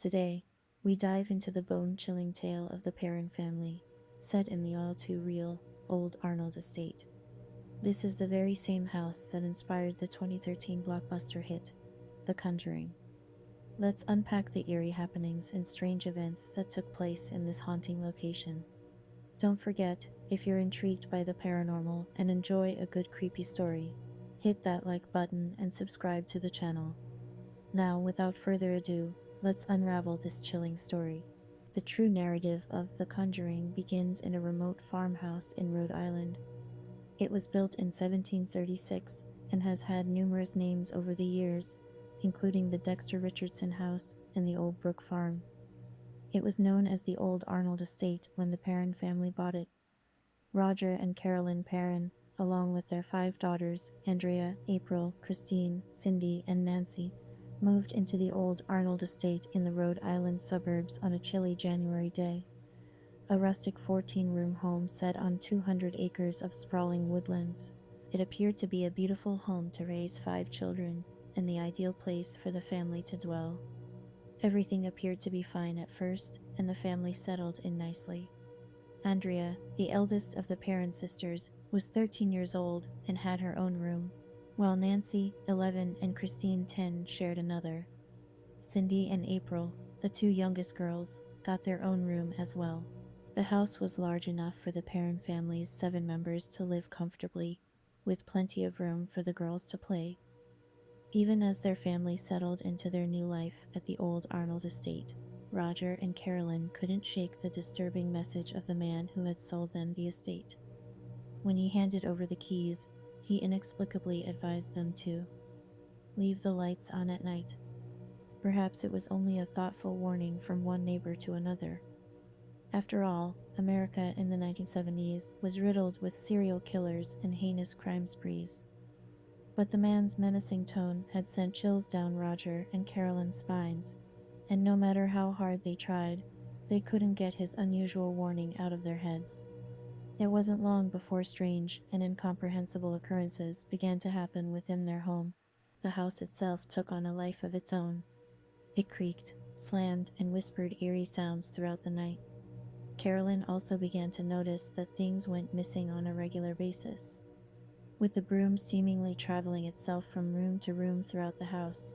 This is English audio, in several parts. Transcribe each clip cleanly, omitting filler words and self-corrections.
Today, we dive into the bone-chilling tale of the Perron family, set in the all-too-real old Arnold estate. This is the very same house that inspired the 2013 blockbuster hit, The Conjuring. Let's unpack the eerie happenings and strange events that took place in this haunting location. Don't forget, if you're intrigued by the paranormal and enjoy a good creepy story, hit that like button and subscribe to the channel. Now, without further ado, let's unravel this chilling story. The true narrative of The Conjuring begins in a remote farmhouse in Rhode Island. It was built in 1736 and has had numerous names over the years, including the Dexter Richardson House and the Old Brook Farm. It was known as the Old Arnold Estate when the Perron family bought it. Roger and Carolyn Perron, along with their 5 daughters, Andrea, April, Christine, Cindy, and Nancy, moved into the Old Arnold Estate in the Rhode Island suburbs on a chilly January day. A rustic 14-room home set on 200 acres of sprawling woodlands. It appeared to be a beautiful home to raise 5 children, and the ideal place for the family to dwell. Everything appeared to be fine at first, and the family settled in nicely. Andrea, the eldest of the Perron sisters, was 13 years old and had her own room, while Nancy, 11, and Christine, 10, shared another. Cindy and April, the 2 youngest girls, got their own room as well. The house was large enough for the Perron family's 7 members to live comfortably, with plenty of room for the girls to play. Even as their family settled into their new life at the Old Arnold estate, Roger and Carolyn couldn't shake the disturbing message of the man who had sold them the estate. When he handed over the keys, he inexplicably advised them to leave the lights on at night. Perhaps it was only a thoughtful warning from one neighbor to another. After all, America in the 1970s was riddled with serial killers and heinous crime sprees. But the man's menacing tone had sent chills down Roger and Carolyn's spines, and no matter how hard they tried, they couldn't get his unusual warning out of their heads. It wasn't long before strange and incomprehensible occurrences began to happen within their home. The house itself took on a life of its own. It creaked, slammed, and whispered eerie sounds throughout the night. Carolyn also began to notice that things went missing on a regular basis, with the broom seemingly traveling itself from room to room throughout the house.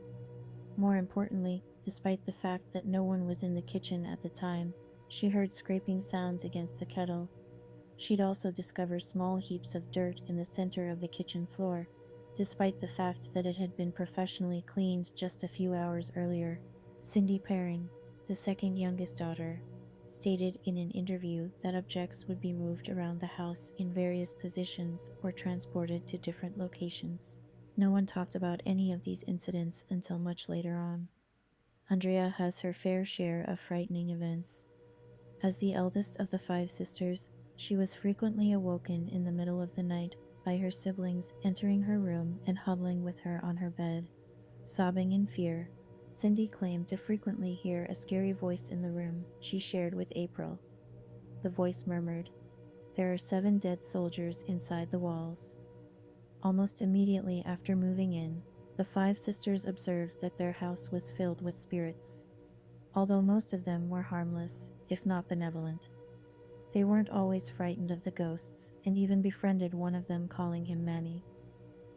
More importantly, despite the fact that no one was in the kitchen at the time, she heard scraping sounds against the kettle. She'd also discovered small heaps of dirt in the center of the kitchen floor, despite the fact that it had been professionally cleaned just a few hours earlier. Cindy Perron, the second youngest daughter, stated in an interview that objects would be moved around the house in various positions or transported to different locations. No one talked about any of these incidents until much later on. Andrea has her fair share of frightening events. As the eldest of the 5 sisters, she was frequently awoken in the middle of the night by her siblings entering her room and huddling with her on her bed. Sobbing in fear, Cindy claimed to frequently hear a scary voice in the room she shared with April. The voice murmured, "There are 7 dead soldiers inside the walls." Almost immediately after moving in, the 5 sisters observed that their house was filled with spirits. Although most of them were harmless, if not benevolent, they weren't always frightened of the ghosts, and even befriended one of them, calling him Manny.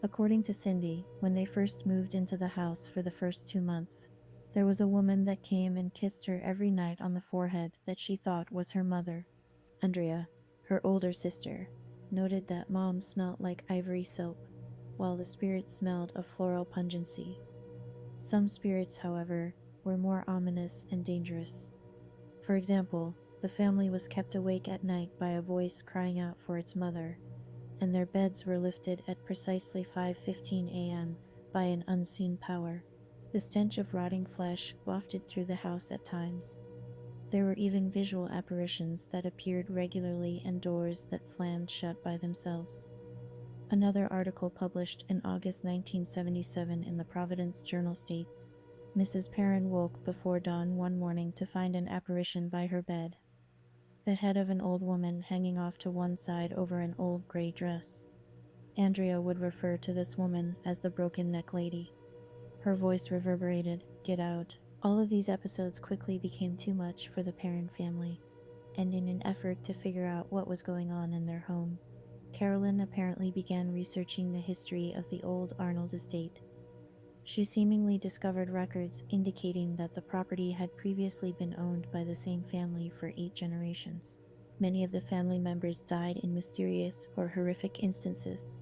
According to Cindy, when they first moved into the house for the first 2 months, there was a woman that came and kissed her every night on the forehead that she thought was her mother. Andrea, her older sister, noted that Mom smelled like ivory soap, while the spirit smelled of floral pungency. Some spirits, however, were more ominous and dangerous. For example, the family was kept awake at night by a voice crying out for its mother, and their beds were lifted at precisely 5:15 a.m. by an unseen power. The stench of rotting flesh wafted through the house at times. There were even visual apparitions that appeared regularly and doors that slammed shut by themselves. Another article published in August 1977 in the Providence Journal states, Mrs. Perron woke before dawn one morning to find an apparition by her bed. The head of an old woman hanging off to one side over an old gray dress. Andrea would refer to this woman as the broken neck lady. Her voice reverberated, "Get out, All of these episodes quickly became too much for the Perron family, and in an effort to figure out what was going on in their home, Carolyn apparently began researching the history of the old Arnold estate. She seemingly discovered records indicating that the property had previously been owned by the same family for 8 generations. Many of the family members died in mysterious or horrific instances,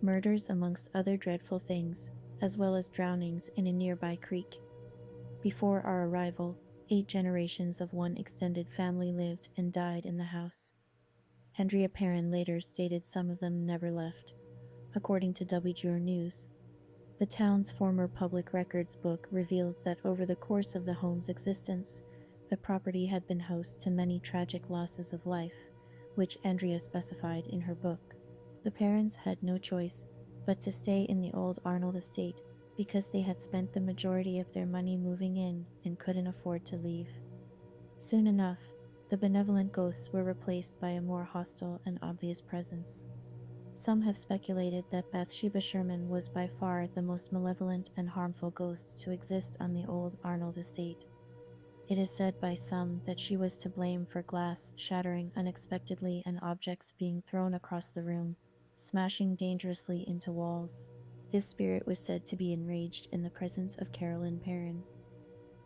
murders amongst other dreadful things, as well as drownings in a nearby creek. Before our arrival, 8 generations of one extended family lived and died in the house. Andrea Perron later stated some of them never left, according to WGR News. The town's former public records book reveals that over the course of the home's existence, the property had been host to many tragic losses of life, which Andrea specified in her book. The Perrons had no choice but to stay in the old Arnold estate because they had spent the majority of their money moving in and couldn't afford to leave. Soon enough, the benevolent ghosts were replaced by a more hostile and obvious presence. Some have speculated that Bathsheba Sherman was by far the most malevolent and harmful ghost to exist on the old Arnold estate. It is said by some that she was to blame for glass shattering unexpectedly and objects being thrown across the room, smashing dangerously into walls. This spirit was said to be enraged in the presence of Carolyn Perron.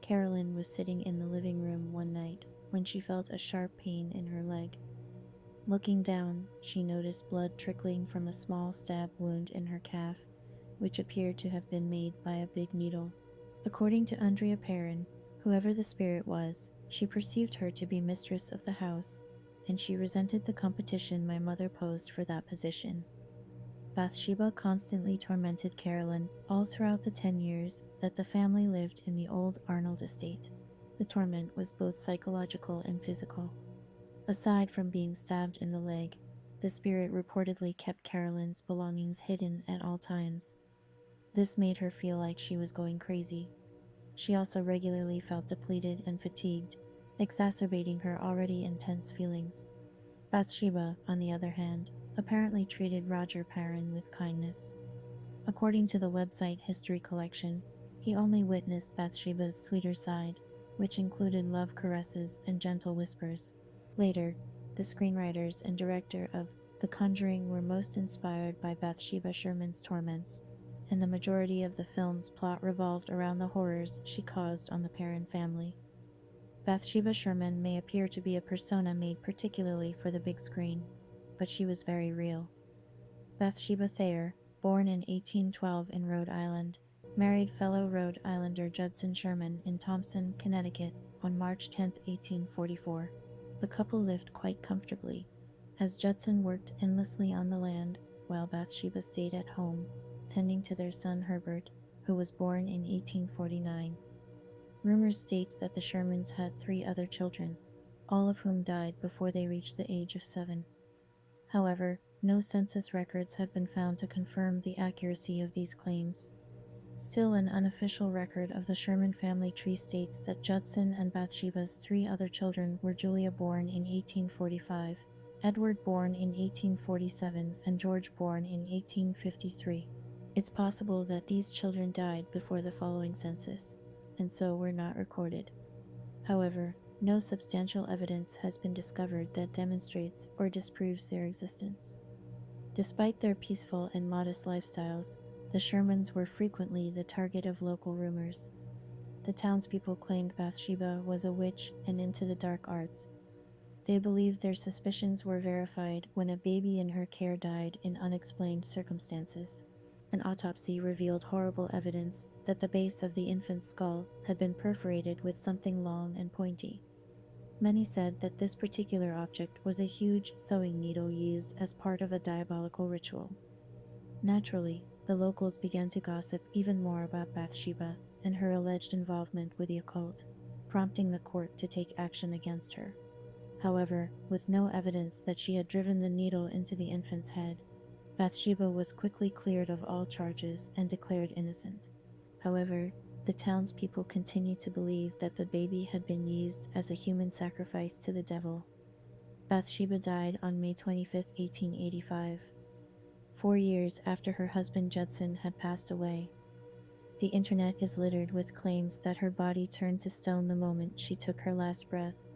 Carolyn was sitting in the living room one night when she felt a sharp pain in her leg. Looking down, she noticed blood trickling from a small stab wound in her calf, which appeared to have been made by a big needle. According to Andrea Perron, whoever the spirit was, she perceived her to be mistress of the house, and she resented the competition my mother posed for that position. Bathsheba constantly tormented Carolyn all throughout the 10 years that the family lived in the old Arnold estate. The torment was both psychological and physical. Aside from being stabbed in the leg, the spirit reportedly kept Carolyn's belongings hidden at all times. This made her feel like she was going crazy. She also regularly felt depleted and fatigued, exacerbating her already intense feelings. Bathsheba, on the other hand, apparently treated Roger Perron with kindness. According to the website History Collection, he only witnessed Bathsheba's sweeter side, which included love caresses and gentle whispers. Later, the screenwriters and director of The Conjuring were most inspired by Bathsheba Sherman's torments, and the majority of the film's plot revolved around the horrors she caused on the Perron family. Bathsheba Sherman may appear to be a persona made particularly for the big screen, but she was very real. Bathsheba Thayer, born in 1812 in Rhode Island, married fellow Rhode Islander Judson Sherman in Thompson, Connecticut, on March 10, 1844. The couple lived quite comfortably, as Judson worked endlessly on the land while Bathsheba stayed at home, tending to their son Herbert, who was born in 1849. Rumors state that the Shermans had 3 other children, all of whom died before they reached the age of 7. However, no census records have been found to confirm the accuracy of these claims. Still, an unofficial record of the Sherman family tree states that Judson and Bathsheba's 3 other children were Julia, born in 1845, Edward, born in 1847, and George, born in 1853. It's possible that these children died before the following census, and so were not recorded. However, no substantial evidence has been discovered that demonstrates or disproves their existence. Despite their peaceful and modest lifestyles, the Shermans were frequently the target of local rumors. The townspeople claimed Bathsheba was a witch and into the dark arts. They believed their suspicions were verified when a baby in her care died in unexplained circumstances. An autopsy revealed horrible evidence that the base of the infant's skull had been perforated with something long and pointy. Many said that this particular object was a huge sewing needle used as part of a diabolical ritual. Naturally, the locals began to gossip even more about Bathsheba and her alleged involvement with the occult, prompting the court to take action against her. However, with no evidence that she had driven the needle into the infant's head, Bathsheba was quickly cleared of all charges and declared innocent. However, the townspeople continued to believe that the baby had been used as a human sacrifice to the devil. Bathsheba died on May 25, 1885, 4 years after her husband Judson had passed away. The internet is littered with claims that her body turned to stone the moment she took her last breath.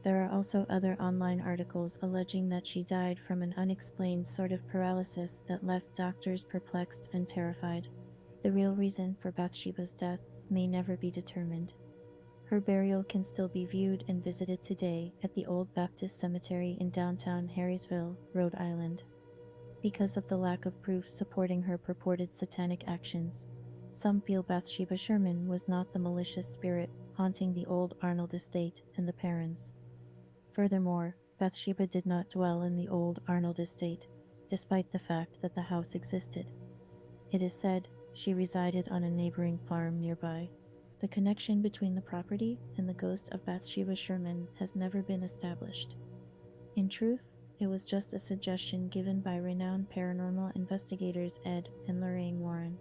There are also other online articles alleging that she died from an unexplained sort of paralysis that left doctors perplexed and terrified. The real reason for Bathsheba's death may never be determined. Her burial can still be viewed and visited today at the Old Baptist Cemetery in downtown Harrisville, Rhode Island. Because of the lack of proof supporting her purported satanic actions, some feel Bathsheba Sherman was not the malicious spirit haunting the old Arnold estate and the Perrons. Furthermore, Bathsheba did not dwell in the old Arnold estate, despite the fact that the house existed. It is said she resided on a neighboring farm nearby. The connection between the property and the ghost of Bathsheba Sherman has never been established. In truth, it was just a suggestion given by renowned paranormal investigators Ed and Lorraine Warren.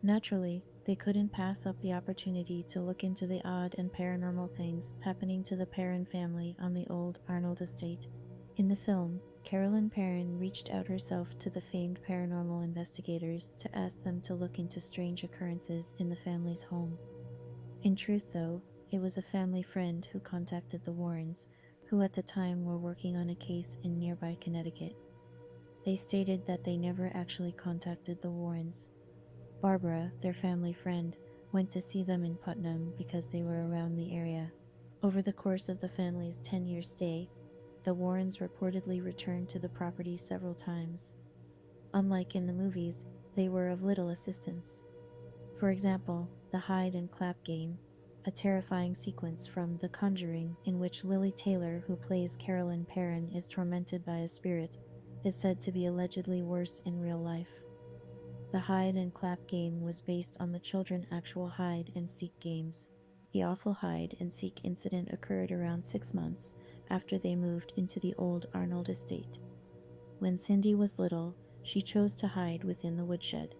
Naturally, they couldn't pass up the opportunity to look into the odd and paranormal things happening to the Perron family on the old Arnold estate. In the film, Carolyn Perron reached out herself to the famed paranormal investigators to ask them to look into strange occurrences in the family's home. In truth, though, it was a family friend who contacted the Warrens, who at the time were working on a case in nearby Connecticut. They stated that they never actually contacted the Warrens. Barbara, their family friend, went to see them in Putnam because they were around the area. Over the course of the family's 10-year stay, the Warrens reportedly returned to the property several times. Unlike in the movies, they were of little assistance. For example, the hide and clap game, a terrifying sequence from The Conjuring in which Lily Taylor, who plays Carolyn Perron, is tormented by a spirit, is said to be allegedly worse in real life. The hide and clap game was based on the children's actual hide and seek games. The awful hide and seek incident occurred around 6 months after they moved into the old Arnold estate. When Cindy was little, she chose to hide within the woodshed.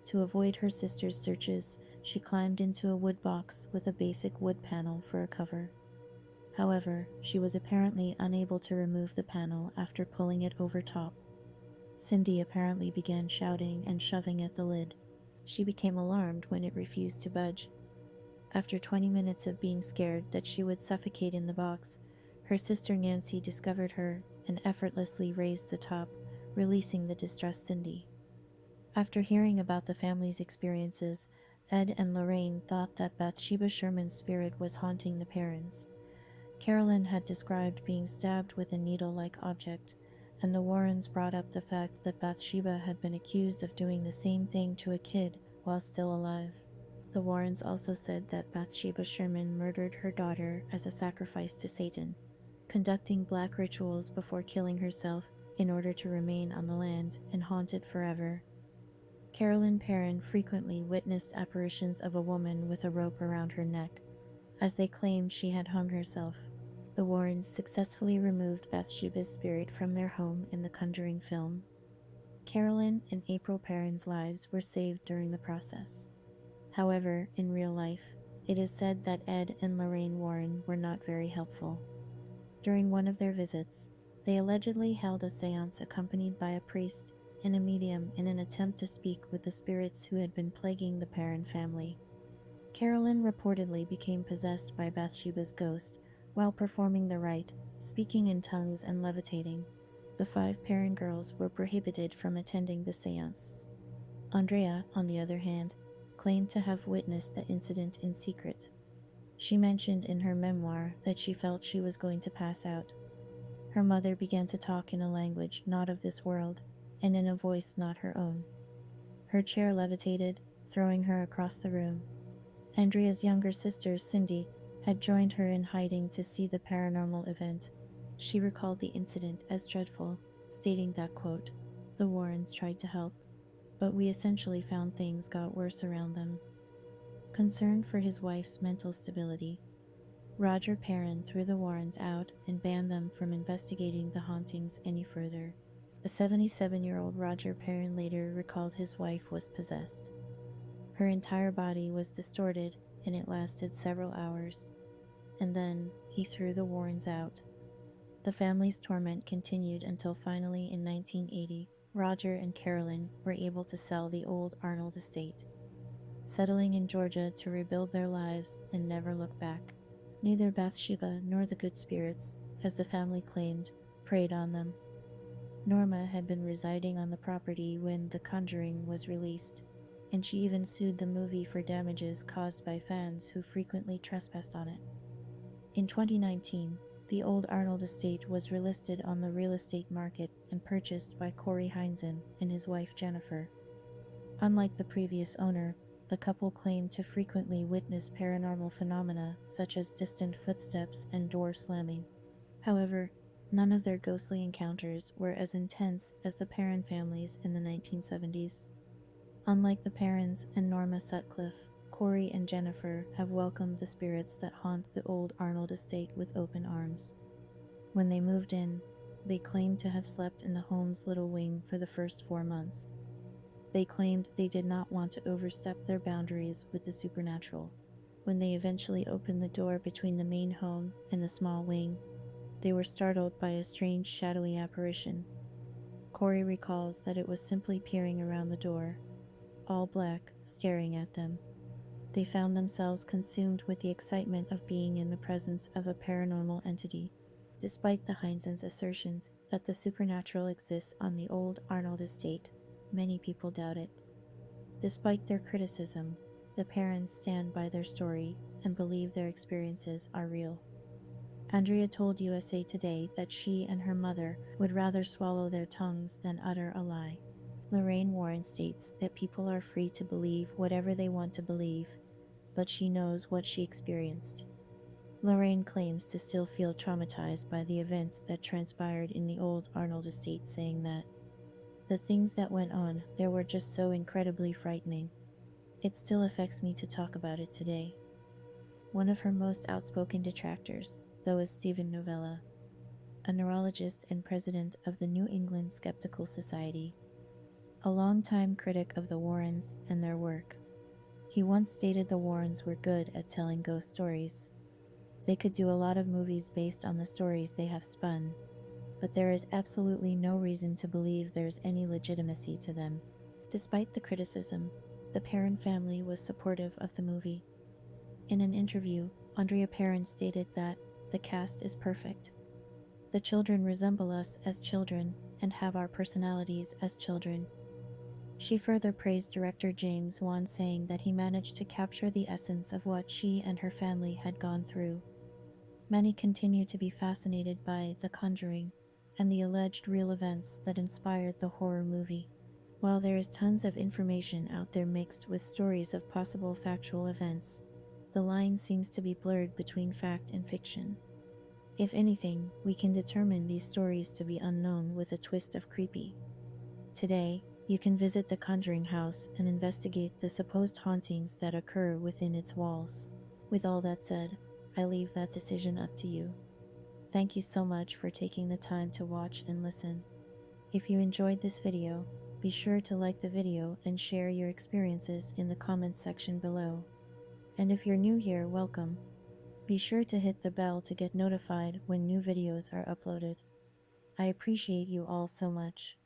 To avoid her sister's searches, she climbed into a wood box with a basic wood panel for a cover. However, she was apparently unable to remove the panel after pulling it over top. Cindy apparently began shouting and shoving at the lid. She became alarmed when it refused to budge. After 20 minutes of being scared that she would suffocate in the box, her sister Nancy discovered her and effortlessly raised the top, releasing the distressed Cindy. After hearing about the family's experiences, Ed and Lorraine thought that Bathsheba Sherman's spirit was haunting the Perrons. Carolyn had described being stabbed with a needle-like object, and the Warrens brought up the fact that Bathsheba had been accused of doing the same thing to a kid while still alive. The Warrens also said that Bathsheba Sherman murdered her daughter as a sacrifice to Satan, conducting black rituals before killing herself in order to remain on the land and haunt it forever. Carolyn Perron frequently witnessed apparitions of a woman with a rope around her neck, as they claimed she had hung herself. The Warrens successfully removed Bathsheba's spirit from their home in the Conjuring film. Carolyn and April Perron's lives were saved during the process. However, in real life, it is said that Ed and Lorraine Warren were not very helpful. During one of their visits, they allegedly held a seance accompanied by a priest and a medium in an attempt to speak with the spirits who had been plaguing the Perron family. Carolyn reportedly became possessed by Bathsheba's ghost while performing the rite, speaking in tongues and levitating. The 5 Perron girls were prohibited from attending the seance. Andrea, on the other hand, claimed to have witnessed the incident in secret. She mentioned in her memoir that she felt she was going to pass out. Her mother began to talk in a language not of this world, and in a voice not her own. Her chair levitated, throwing her across the room. Andrea's younger sister, Cindy, had joined her in hiding to see the paranormal event. She recalled the incident as dreadful, stating that, quote, "The Warrens tried to help, but we essentially found things got worse around them." Concerned for his wife's mental stability, Roger Perron threw the Warrens out and banned them from investigating the hauntings any further. A 77-year-old Roger Perron later recalled his wife was possessed. Her entire body was distorted and it lasted several hours. And then he threw the Warrens out. The family's torment continued until finally in 1980, Roger and Carolyn were able to sell the old Arnold estate. settling in Georgia to rebuild their lives and never look back. Neither Bathsheba nor the good spirits, as the family claimed, preyed on them. Norma had been residing on the property when The Conjuring was released, and she even sued the movie for damages caused by fans who frequently trespassed on it. In 2019, the old Arnold estate was relisted on the real estate market and purchased by Corey Heinzen and his wife Jennifer. Unlike the previous owner, the couple claimed to frequently witness paranormal phenomena such as distant footsteps and door slamming. However, none of their ghostly encounters were as intense as the Perron families in the 1970s. Unlike the Perrons and Norma Sutcliffe, Corey and Jennifer have welcomed the spirits that haunt the old Arnold estate with open arms. When they moved in, they claimed to have slept in the home's little wing for the first 4 months. They claimed they did not want to overstep their boundaries with the supernatural. When they eventually opened the door between the main home and the small wing, they were startled by a strange shadowy apparition. Corey recalls that it was simply peering around the door, all black, staring at them. They found themselves consumed with the excitement of being in the presence of a paranormal entity. Despite the Heinzens' assertions that the supernatural exists on the old Arnold estate, many people doubt it. Despite their criticism, the parents stand by their story and believe their experiences are real. Andrea told USA Today that she and her mother would rather swallow their tongues than utter a lie. Lorraine Warren states that people are free to believe whatever they want to believe, but she knows what she experienced. Lorraine claims to still feel traumatized by the events that transpired in the old Arnold estate, saying that the things that went on there were just so incredibly frightening. It still affects me to talk about it today. One of her most outspoken detractors, though, is Stephen Novella, a neurologist and president of the New England Skeptical Society, a longtime critic of the Warrens and their work. He once stated the Warrens were good at telling ghost stories. They could do a lot of movies based on the stories they have spun, but there is absolutely no reason to believe there's any legitimacy to them. Despite the criticism, the Perron family was supportive of the movie. In an interview, Andrea Perron stated that the cast is perfect. The children resemble us as children and have our personalities as children. She further praised director James Wan, saying that he managed to capture the essence of what she and her family had gone through. Many continue to be fascinated by The Conjuring and the alleged real events that inspired the horror movie. While there is tons of information out there mixed with stories of possible factual events, the line seems to be blurred between fact and fiction. If anything, we can determine these stories to be unknown with a twist of creepy. Today, you can visit the Conjuring house and investigate the supposed hauntings that occur within its walls. With all that said, I leave that decision up to you. Thank you so much for taking the time to watch and listen. If you enjoyed this video, be sure to like the video and share your experiences in the comments section below. And if you're new here, welcome. Be sure to hit the bell to get notified when new videos are uploaded. I appreciate you all so much.